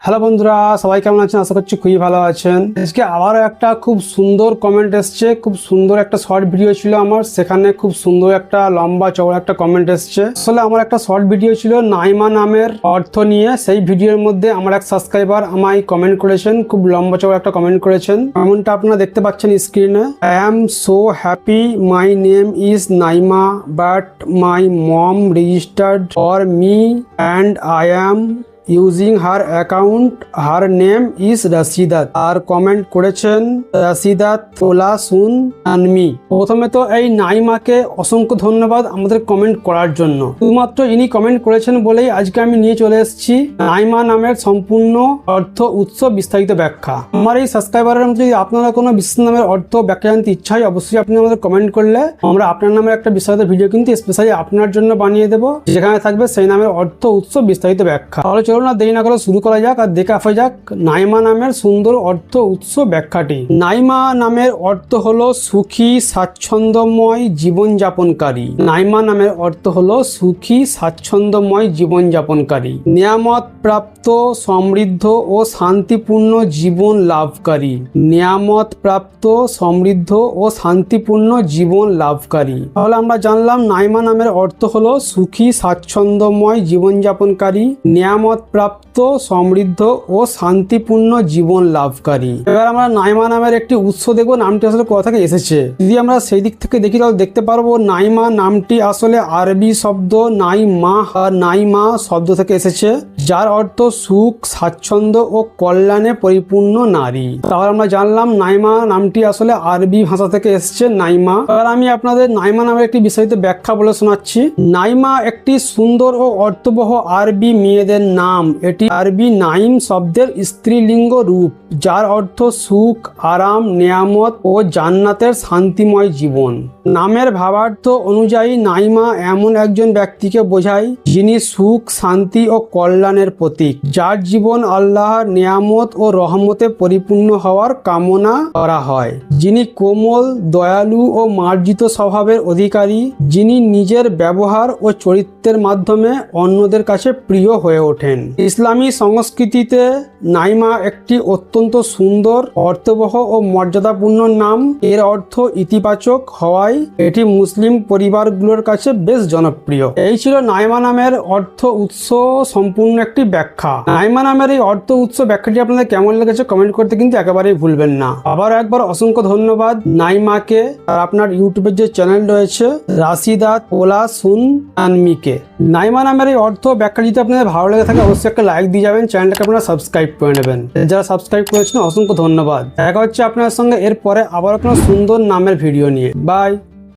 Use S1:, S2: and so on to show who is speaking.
S1: Hello বন্ধুরা, সবাই কেমন আছেন? আশা করছি খুবই ভালো আছেন। আজকে আবারও একটা খুব সুন্দর কমেন্ট এসছে। খুব সুন্দর একটা শর্ট ভিডিও ছিল আমার, সেখানে খুব সুন্দর একটা লম্বা চওড়া একটা কমেন্ট এসছে। আসলে আমার একটা শর্ট ভিডিও ছিল নাইমা নামের অর্থ নিয়ে। সেই ভিডিওর মধ্যে আমার এক সাবস্ক্রাইবার আমায় কমেন্ট করেছেন, খুব লম্বা চওড়া একটা কমেন্ট করেছেন। কমেন্টটা আপনারা দেখতে পাচ্ছেন স্ক্রিনে। I am so happy, my name is Naima, but my mom registered for me and I am using her account, her name is Rashidat. আর কমেন্ট করেছেন রাশিদাত ওলা সুন আনমি। প্রথমে তো এই নাইমাকে অসংখ্য ধন্যবাদ আমাদের কমেন্ট করার জন্য। শুধুমাত্র ইনি কমেন্ট করেছেন বলেই আজকে আমি নিয়ে চলে এসেছি নাইমা নামের সম্পূর্ণ অর্থ উৎস বিস্তারিত ব্যাখ্যা। আমার এই সাবস্ক্রাইবারের মধ্যে যদি আপনারা কোনো বিশেষ নামের অর্থ ব্যাখ্যা জানতে ইচ্ছা হয়, অবশ্যই আপনি আমাদের কমেন্ট করলে আমরা আপনার নামের একটা বিস্তারিত ভিডিও কিন্তু স্পেশালি আপনার জন্য বানিয়ে দেবো, যেখানে থাকবে সেই নামের অর্থ উৎস বিস্তারিত ব্যাখ্যা। তাহলে চলুন না দেরি না করে শুরু করা যাক আর দেখে আসা যাক নাইমা নামের সুন্দর অর্থ উৎস ব্যাখ্যাটি। নাইমা নামের অর্থ হলো সুখী স্বাচ্ছন্দ্যময় জীবনযাপনকারী। নাইমা নামের অর্থ হলো সুখী স্বাচ্ছন্দ্যময় জীবনযাপনকারী, নিয়ামত প্রাপ্ত, সমৃদ্ধ ও শান্তিপূর্ণ জীবন লাভকারী। নিয়ামত প্রাপ্ত, সমৃদ্ধ ও শান্তিপূর্ণ জীবন লাভকারী। তাহলে আমরা জানলাম নাইমা নামের অর্থ হলো সুখী স্বাচ্ছন্দ্যময় জীবনযাপনকারী, নিয়ামত প্রাপ্ত, সমৃদ্ধ ও শান্তিপূর্ণ জীবন লাভকারী। এবার আমরা নাইমা নামের একটি উৎস দেখবো, নামটি আসলে কোথা থেকে এসেছে। যদি আমরা সেই দিক থেকে দেখি তাহলে দেখতে পারবো নাইমা নামটি আসলে আরবি শব্দ নাইমা আর নাইমা শব্দ থেকে এসেছে, যার অর্থ সুখ, স্বাচ্ছন্দ্য ও কল্যাণে পরিপূর্ণ নারী। তাহলে আমরা জানলাম নাইমা নামটি আসলে আরবি ভাষা থেকে এসেছে নাইমা। এবার আমি আপনাদের নাইমা নামের একটি বিস্তারিত ব্যাখ্যা বলে শোনাচ্ছি। নাইমা একটি সুন্দর ও অর্থবহ আরবি মেয়েদের নাম। এটি আরবি নাইম শব্দের স্ত্রীলিঙ্গ রূপ, যার অর্থ সুখ, আরাম, নিয়ামত ও জান্নাতের শান্তিময় জীবন। নামের ভাবার্থ অনুযায়ী নাইমা এমন একজন ব্যক্তিকে বোঝায় যিনি সুখ, শান্তি ও কল্যাণের প্রতীক, যার জীবন আল্লাহর নিয়ামত ও রহমতে পরিপূর্ণ হওয়ার কামনা করা হয়। যিনি কোমল, দয়ালু ও মার্জিত স্বভাবের অধিকারী, যিনি নিজের ব্যবহার ও চরিত্রের মাধ্যমে অন্যদের কাছে প্রিয় হয়ে ওঠেন। ইসলামী সংস্কৃতিতে নাইমা একটি অত্যন্ত সুন্দর, অর্থবহ ও মর্যাদাপূর্ণ নাম। এর অর্থ ইতিবাচক হওয়ায় এটি মুসলিম পরিবারগুলোর কাছে বেশ জনপ্রিয়। এই ছিল নাইমা নামের অর্থ উৎস সম্পূর্ণ একটি ব্যাখ্যা। নাইমা নামের এই অর্থ উৎস ব্যাখ্যাটি আপনাদের কেমন লেগেছে কমেন্ট করতে কিন্তু একেবারেই ভুলবেন না। আবার একবার অসংখ্য ধন্যবাদ নাইমাকে আর আপনার ইউটিউবের যে চ্যানেল রয়েছে রাশিদাত ওলা সুন আনমিকে। নাইমা নামের এই অর্থ ব্যাখ্যা যদি আপনাদের ভালো লেগে থাকে অবশ্যই একটা লাইক দিয়ে যাবেন, চ্যানেলটাকে আপনারা সাবস্ক্রাইব করে নেবেন। যারা সাবস্ক্রাইব করেছেন অসংখ্য ধন্যবাদ। দেখা হচ্ছে আপনার সঙ্গে এরপরে আবার কোনো সুন্দর নামের ভিডিও নিয়ে। বাই।